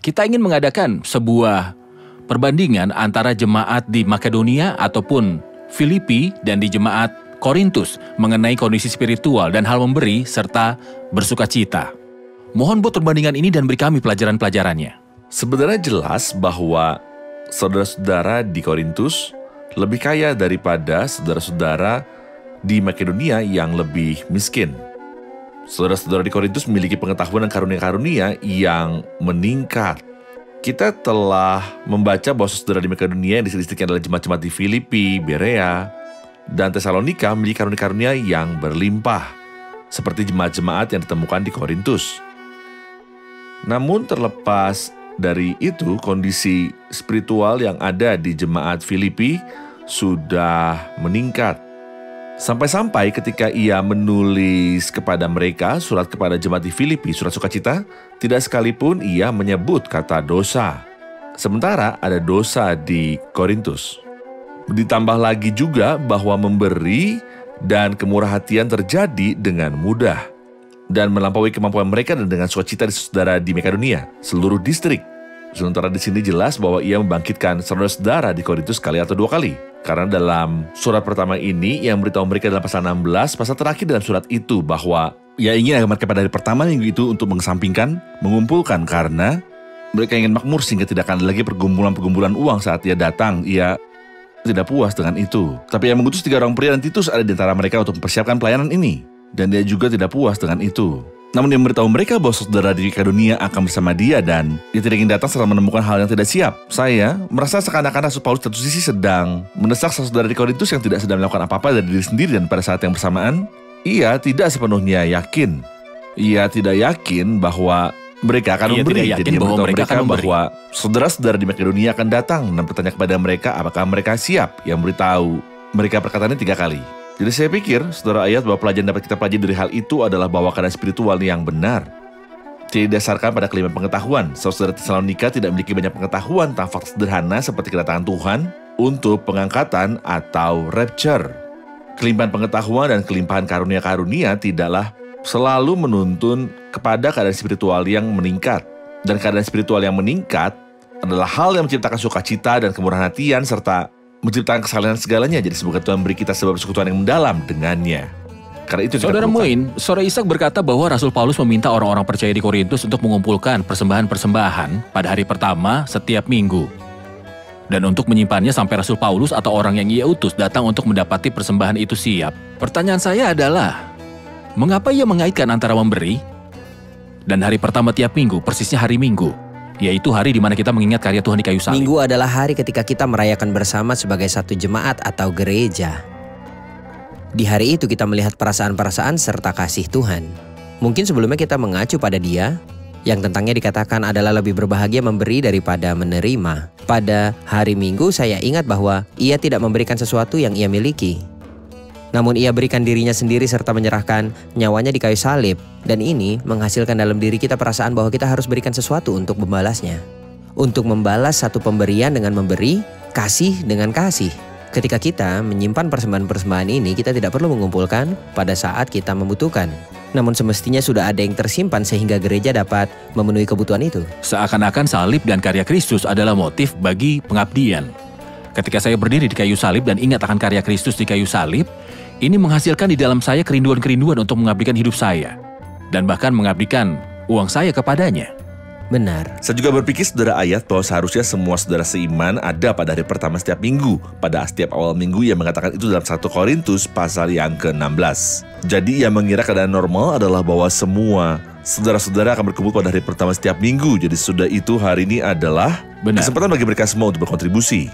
kita ingin mengadakan sebuah perbandingan antara jemaat di Makedonia ataupun Filipi dan di jemaat Korintus mengenai kondisi spiritual dan hal memberi serta bersukacita. Mohon buat perbandingan ini dan beri kami pelajaran-pelajarannya. Sebenarnya jelas bahwa saudara-saudara di Korintus lebih kaya daripada saudara-saudara di Makedonia yang lebih miskin. Saudara-saudara di Korintus memiliki pengetahuan dan karunia-karunia yang meningkat. Kita telah membaca bahwa saudara di Makedonia yang disebutkan adalah jemaat-jemaat di Filipi, Berea, dan Tesalonika memiliki karunia-karunia yang berlimpah, seperti jemaat-jemaat yang ditemukan di Korintus. Namun terlepas dari itu, kondisi spiritual yang ada di jemaat Filipi sudah meningkat. Sampai-sampai ketika ia menulis kepada mereka surat kepada jemaat di Filipi, surat sukacita, tidak sekalipun ia menyebut kata dosa. Sementara ada dosa di Korintus. Ditambah lagi juga bahwa memberi dan kemurahan hatian terjadi dengan mudah dan melampaui kemampuan mereka dan dengan sukacita di saudara di Makedonia, seluruh distrik. Sementara di sini jelas bahwa ia membangkitkan saudara-saudara di Korintus sekali atau dua kali. Karena dalam surat pertama ini yang beritahu mereka dalam pasal 16, pasal terakhir dalam surat itu bahwa ia ingin agar mereka pada hari pertama minggu itu untuk mengesampingkan, mengumpulkan karena mereka ingin makmur sehingga tidak akan ada lagi pergumulan-pergumulan uang saat ia datang. Ia tidak puas dengan itu. Tapi ia mengutus 3 orang pria dan Titus ada di antara mereka untuk mempersiapkan pelayanan ini. Dan dia juga tidak puas dengan itu. Namun dia memberitahu mereka bahwa saudara di Makedonia akan bersama dia dan dia tidak ingin datang setelah menemukan hal yang tidak siap. Saya merasa seakan-akan Rasul Paulus satu sisi sedang mendesak saudara di Korintus yang tidak sedang melakukan apa-apa dari diri sendiri, dan pada saat yang bersamaan, ia tidak sepenuhnya yakin. Ia tidak yakin bahwa mereka akan memberi. Jadi dia memberitahu mereka bahwa saudara-saudara di Makedonia akan datang dan bertanya kepada mereka apakah mereka siap. Yang memberitahu mereka perkataannya 3 kali. Jadi saya pikir, saudara, ayat bahwa pelajaran dapat kita pelajari dari hal itu adalah bahwa keadaan spiritual yang benar tidak didasarkan pada kelimpahan pengetahuan. Saudara Tesalonika tidak memiliki banyak pengetahuan tentang fakta sederhana seperti kedatangan Tuhan untuk pengangkatan atau rapture. Kelimpahan pengetahuan dan kelimpahan karunia-karunia tidaklah selalu menuntun kepada keadaan spiritual yang meningkat. Dan keadaan spiritual yang meningkat adalah hal yang menciptakan sukacita dan kemurahan hatian serta menciptakan kesalahan segalanya. Jadi semoga Tuhan beri kita sebab persekutuan yang mendalam dengannya. Karena itu Saudara Muin, Saudara Ishak berkata bahwa Rasul Paulus meminta orang-orang percaya di Korintus untuk mengumpulkan persembahan-persembahan pada hari pertama setiap minggu. Dan untuk menyimpannya sampai Rasul Paulus atau orang yang ia utus datang untuk mendapati persembahan itu siap. Pertanyaan saya adalah, mengapa ia mengaitkan antara memberi dan hari pertama tiap minggu, persisnya hari Minggu? Yaitu hari di mana kita mengingat karya Tuhan di kayu salib. Minggu adalah hari ketika kita merayakan bersama sebagai satu jemaat atau gereja. Di hari itu kita melihat perasaan-perasaan serta kasih Tuhan. Mungkin sebelumnya kita mengacu pada Dia, yang tentangnya dikatakan adalah lebih berbahagia memberi daripada menerima. Pada hari Minggu saya ingat bahwa Ia tidak memberikan sesuatu yang Ia miliki. Namun Ia berikan dirinya sendiri serta menyerahkan nyawanya di kayu salib. Dan ini menghasilkan dalam diri kita perasaan bahwa kita harus berikan sesuatu untuk membalasnya. Untuk membalas satu pemberian dengan memberi, kasih dengan kasih. Ketika kita menyimpan persembahan-persembahan ini, kita tidak perlu mengumpulkan pada saat kita membutuhkan. Namun semestinya sudah ada yang tersimpan sehingga gereja dapat memenuhi kebutuhan itu. Seakan-akan salib dan karya Kristus adalah motif bagi pengabdian. Ketika saya berdiri di kayu salib dan ingat akan karya Kristus di kayu salib, ini menghasilkan di dalam saya kerinduan-kerinduan untuk mengabdikan hidup saya. Dan bahkan mengabdikan uang saya kepadanya. Benar. Saya juga berpikir, saudara, ayat bahwa seharusnya semua saudara seiman ada pada hari pertama setiap minggu. Pada setiap awal minggu ia mengatakan itu dalam 1 Korintus pasal yang ke-16. Jadi ia mengira keadaan normal adalah bahwa semua saudara-saudara akan berkumpul pada hari pertama setiap minggu. Jadi sudah itu hari ini adalah kesempatan bagi mereka semua untuk berkontribusi.